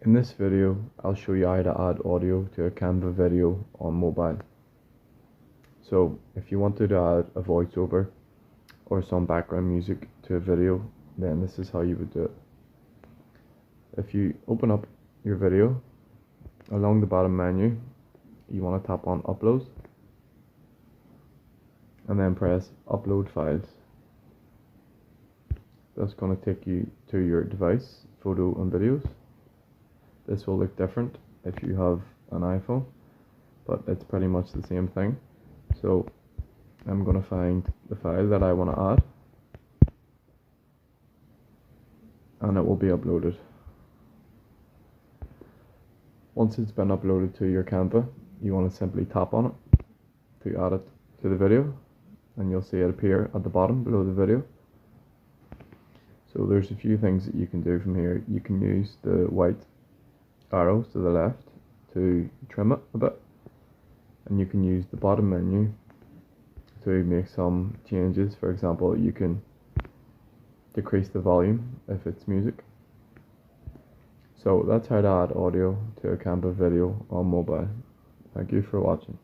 In this video, I'll show you how to add audio to a Canva video on mobile. So if you wanted to add a voiceover or some background music to a video, then this is how you would do it. If you open up your video, along the bottom menu, you want to tap on Upload and then press Upload Files. That's going to take you to your device, photo and videos. This will look different if you have an iPhone, but it's pretty much the same thing. So I'm going to find the file that I want to add, and it will be uploaded. Once it's been uploaded to your Canva, you want to simply tap on it to add it to the video, and you'll see it appear at the bottom below the video. So there's a few things that you can do from here. You can use the white arrows to the left to trim it a bit, and you can use the bottom menu to make some changes. For example, you can decrease the volume if it's music. So that's how to add audio to a Canva video on mobile. Thank you for watching.